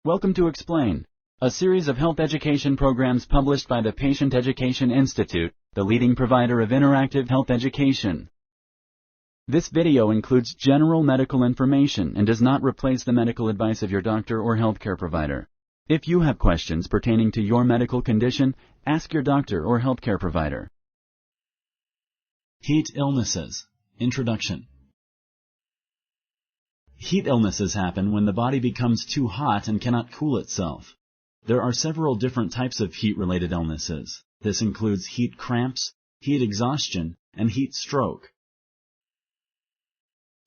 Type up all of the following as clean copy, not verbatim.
Welcome to Explain, a series of health education programs published by the Patient Education Institute, the leading provider of interactive health education. This video includes general medical information and does not replace the medical advice of your doctor or healthcare provider. If you have questions pertaining to your medical condition, ask your doctor or healthcare provider. Heat illnesses. Introduction. Heat illnesses happen when the body becomes too hot and cannot cool itself. There are several different types of heat-related illnesses. This includes heat cramps, heat exhaustion, and heat stroke.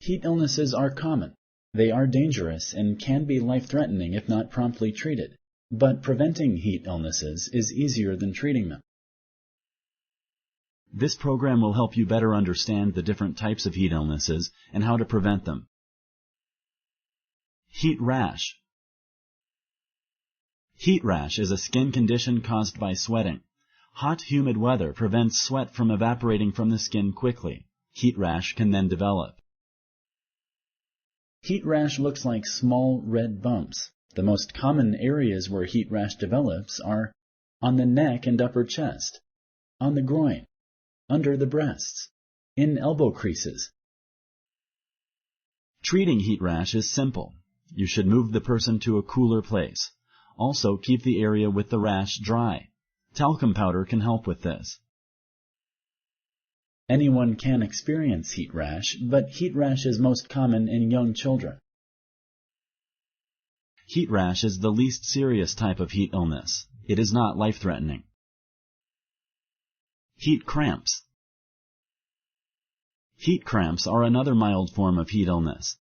Heat illnesses are common. They are dangerous and can be life-threatening if not promptly treated. But preventing heat illnesses is easier than treating them. This program will help you better understand the different types of heat illnesses and how to prevent them. Heat rash. Heat rash is a skin condition caused by sweating. Hot, humid weather prevents sweat from evaporating from the skin quickly. Heat rash can then develop. Heat rash looks like small red bumps. The most common areas where heat rash develops are on the neck and upper chest, on the groin, under the breasts, in elbow creases. Treating heat rash is simple. You should move the person to a cooler place. Also, keep the area with the rash dry. Talcum powder can help with this. Anyone can experience heat rash, but heat rash is most common in young children. Heat rash is the least serious type of heat illness. It is not life-threatening. Heat cramps. Heat cramps are another mild form of heat illness.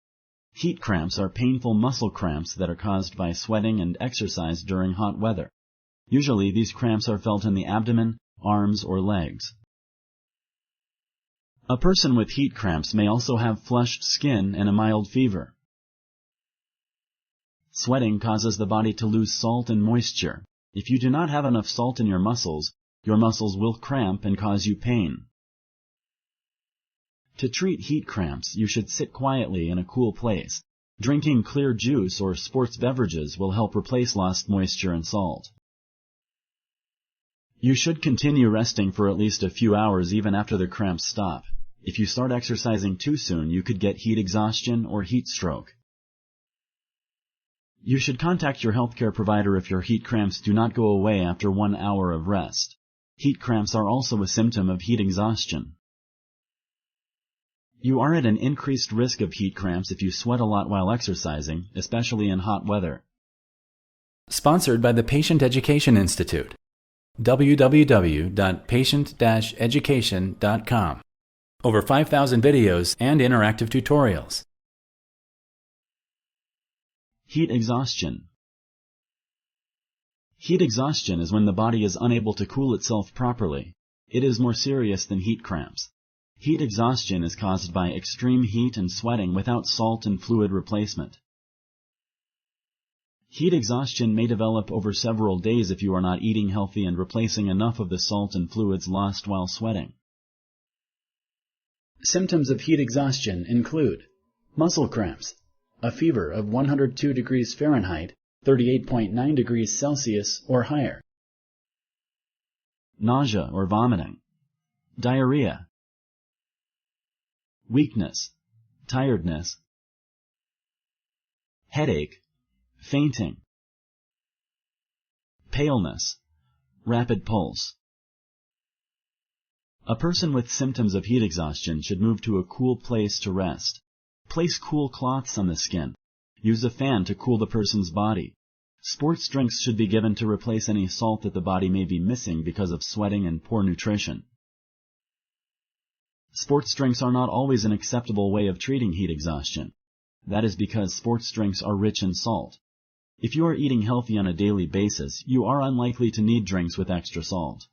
Heat cramps are painful muscle cramps that are caused by sweating and exercise during hot weather. Usually, these cramps are felt in the abdomen, arms, or legs. A person with heat cramps may also have flushed skin and a mild fever. Sweating causes the body to lose salt and moisture. If you do not have enough salt in your muscles will cramp and cause you pain. To treat heat cramps, you should sit quietly in a cool place. Drinking clear juice or sports beverages will help replace lost moisture and salt. You should continue resting for at least a few hours even after the cramps stop. If you start exercising too soon, you could get heat exhaustion or heat stroke. You should contact your healthcare provider if your heat cramps do not go away after 1 hour of rest. Heat cramps are also a symptom of heat exhaustion. You are at an increased risk of heat cramps if you sweat a lot while exercising, especially in hot weather. Sponsored by the Patient Education Institute. www.patient-education.com. Over 5,000 videos and interactive tutorials. Heat exhaustion. Heat exhaustion is when the body is unable to cool itself properly. It is more serious than heat cramps. Heat exhaustion is caused by extreme heat and sweating without salt and fluid replacement. Heat exhaustion may develop over several days if you are not eating healthy and replacing enough of the salt and fluids lost while sweating. Symptoms of heat exhaustion include muscle cramps, a fever of 102 degrees Fahrenheit, 38.9 degrees Celsius or higher, nausea or vomiting, diarrhea, weakness, tiredness, headache, fainting, paleness, rapid pulse. A person with symptoms of heat exhaustion should move to a cool place to rest. Place cool cloths on the skin. Use a fan to cool the person's body. Sports drinks should be given to replace any salt that the body may be missing because of sweating and poor nutrition. Sports drinks are not always an acceptable way of treating heat exhaustion. That is because sports drinks are rich in salt. If you are eating healthy on a daily basis, you are unlikely to need drinks with extra salt.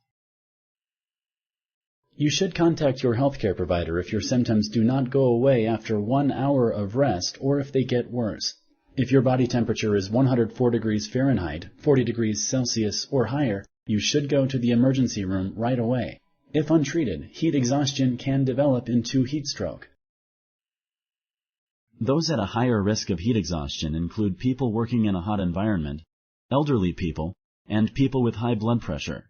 You should contact your healthcare provider if your symptoms do not go away after 1 hour of rest or if they get worse. If your body temperature is 104 degrees Fahrenheit, 40 degrees Celsius or higher, you should go to the emergency room right away. If untreated, heat exhaustion can develop into heat stroke. Those at a higher risk of heat exhaustion include people working in a hot environment, elderly people, and people with high blood pressure.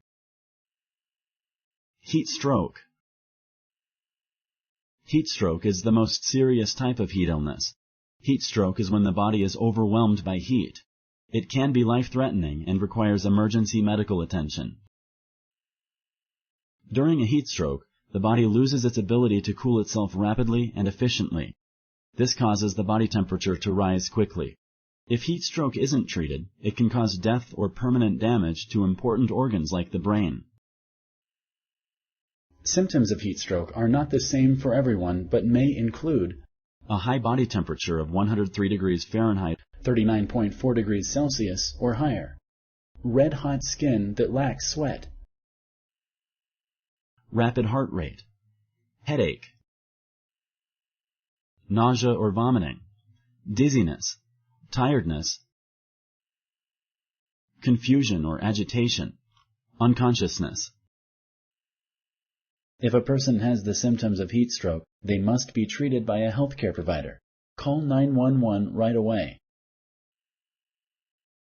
Heat stroke. Heat stroke is the most serious type of heat illness. Heat stroke is when the body is overwhelmed by heat. It can be life-threatening and requires emergency medical attention. During a heat stroke, the body loses its ability to cool itself rapidly and efficiently. This causes the body temperature to rise quickly. If heat stroke isn't treated, it can cause death or permanent damage to important organs like the brain. Symptoms of heat stroke are not the same for everyone, but may include a high body temperature of 103 degrees Fahrenheit, 39.4 degrees Celsius or higher, red-hot skin that lacks sweat, rapid heart rate, headache, nausea or vomiting, dizziness, tiredness, confusion or agitation, unconsciousness. If a person has the symptoms of heat stroke, they must be treated by a healthcare provider. Call 911 right away.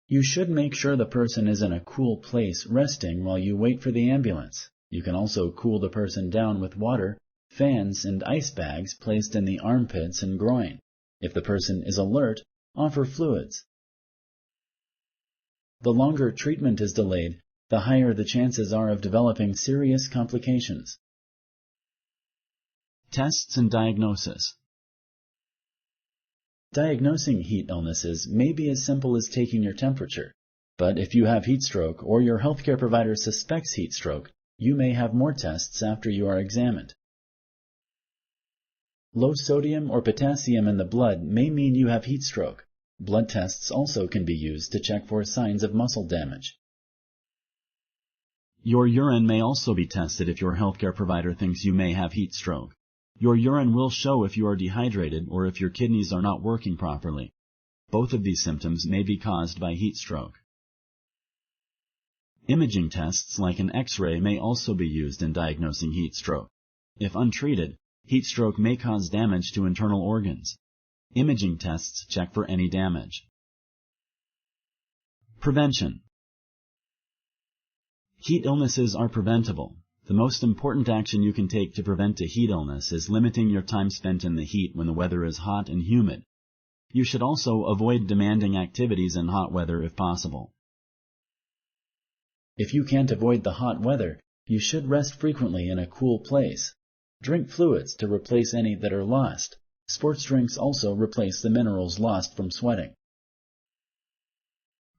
You should make sure the person is in a cool place resting while you wait for the ambulance. You can also cool the person down with water, fans, and ice bags placed in the armpits and groin. If the person is alert, offer fluids. The longer treatment is delayed, the higher the chances are of developing serious complications. Tests and diagnosis. Diagnosing heat illnesses may be as simple as taking your temperature, but if you have heat stroke or your healthcare provider suspects heat stroke, you may have more tests after you are examined. Low sodium or potassium in the blood may mean you have heat stroke. Blood tests also can be used to check for signs of muscle damage. Your urine may also be tested if your healthcare provider thinks you may have heat stroke. Your urine will show if you are dehydrated or if your kidneys are not working properly. Both of these symptoms may be caused by heat stroke. Imaging tests like an X-ray may also be used in diagnosing heat stroke. If untreated, heat stroke may cause damage to internal organs. Imaging tests check for any damage. Prevention. Heat illnesses are preventable. The most important action you can take to prevent a heat illness is limiting your time spent in the heat when the weather is hot and humid. You should also avoid demanding activities in hot weather if possible. If you can't avoid the hot weather, you should rest frequently in a cool place. Drink fluids to replace any that are lost. Sports drinks also replace the minerals lost from sweating.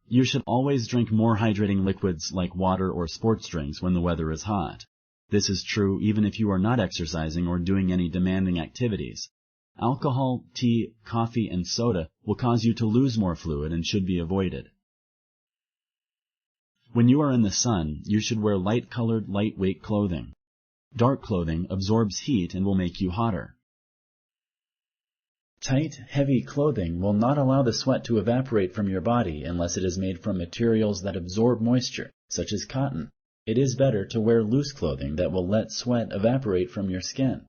You should always drink more hydrating liquids like water or sports drinks when the weather is hot. This is true even if you are not exercising or doing any demanding activities. Alcohol, tea, coffee, and soda will cause you to lose more fluid and should be avoided. When you are in the sun, you should wear light-colored, lightweight clothing. Dark clothing absorbs heat and will make you hotter. Tight, heavy clothing will not allow the sweat to evaporate from your body unless it is made from materials that absorb moisture, such as cotton. It is better to wear loose clothing that will let sweat evaporate from your skin.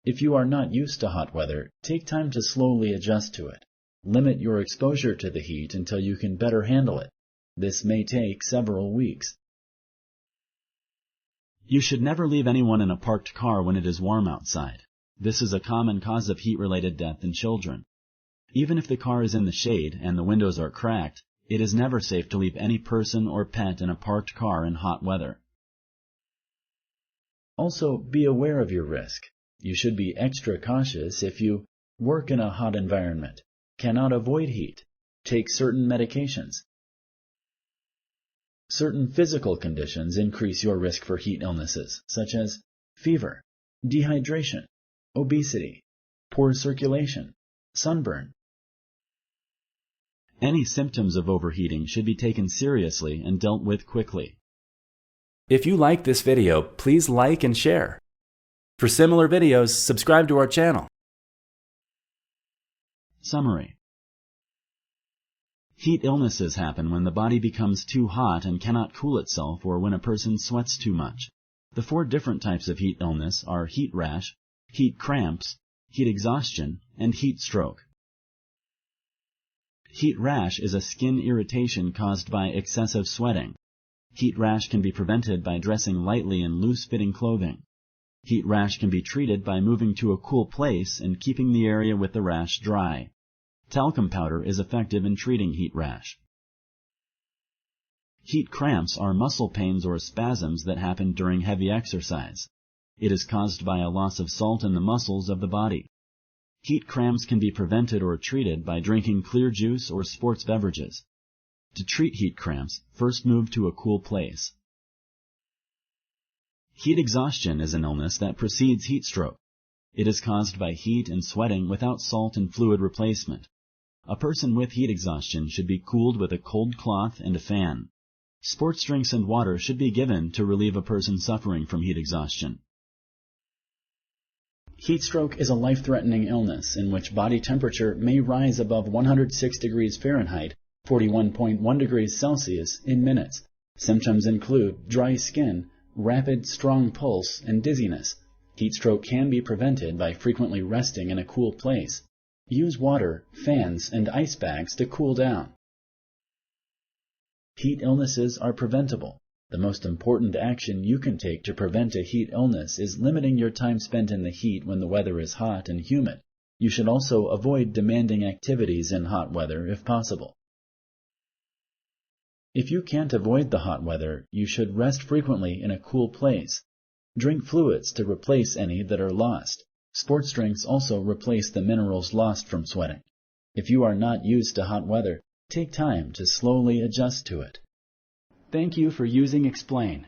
If you are not used to hot weather, take time to slowly adjust to it. Limit your exposure to the heat until you can better handle it. This may take several weeks. You should never leave anyone in a parked car when it is warm outside. This is a common cause of heat-related death in children. Even if the car is in the shade and the windows are cracked, it is never safe to leave any person or pet in a parked car in hot weather. Also, be aware of your risk. You should be extra cautious if you work in a hot environment, cannot avoid heat, take certain medications. Certain physical conditions increase your risk for heat illnesses, such as fever, dehydration, obesity, poor circulation, sunburn. Any symptoms of overheating should be taken seriously and dealt with quickly. If you like this video, please like and share. For similar videos, subscribe to our channel. Summary. Heat illnesses happen when the body becomes too hot and cannot cool itself or when a person sweats too much. The 4 different types of heat illness are heat rash, heat cramps, heat exhaustion, and heat stroke. Heat rash is a skin irritation caused by excessive sweating. Heat rash can be prevented by dressing lightly in loose-fitting clothing. Heat rash can be treated by moving to a cool place and keeping the area with the rash dry. Talcum powder is effective in treating heat rash. Heat cramps are muscle pains or spasms that happen during heavy exercise. It is caused by a loss of salt in the muscles of the body. Heat cramps can be prevented or treated by drinking clear juice or sports beverages. To treat heat cramps, first move to a cool place. Heat exhaustion is an illness that precedes heat stroke. It is caused by heat and sweating without salt and fluid replacement. A person with heat exhaustion should be cooled with a cold cloth and a fan. Sports drinks and water should be given to relieve a person suffering from heat exhaustion. Heat stroke is a life-threatening illness in which body temperature may rise above 106 degrees Fahrenheit, 41.1 degrees Celsius, in minutes. Symptoms include dry skin, rapid, strong pulse, and dizziness. Heat stroke can be prevented by frequently resting in a cool place. Use water, fans, and ice bags to cool down. Heat illnesses are preventable. The most important action you can take to prevent a heat illness is limiting your time spent in the heat when the weather is hot and humid. You should also avoid demanding activities in hot weather if possible. If you can't avoid the hot weather, you should rest frequently in a cool place. Drink fluids to replace any that are lost. Sports drinks also replace the minerals lost from sweating. If you are not used to hot weather, take time to slowly adjust to it. Thank you for using Explain.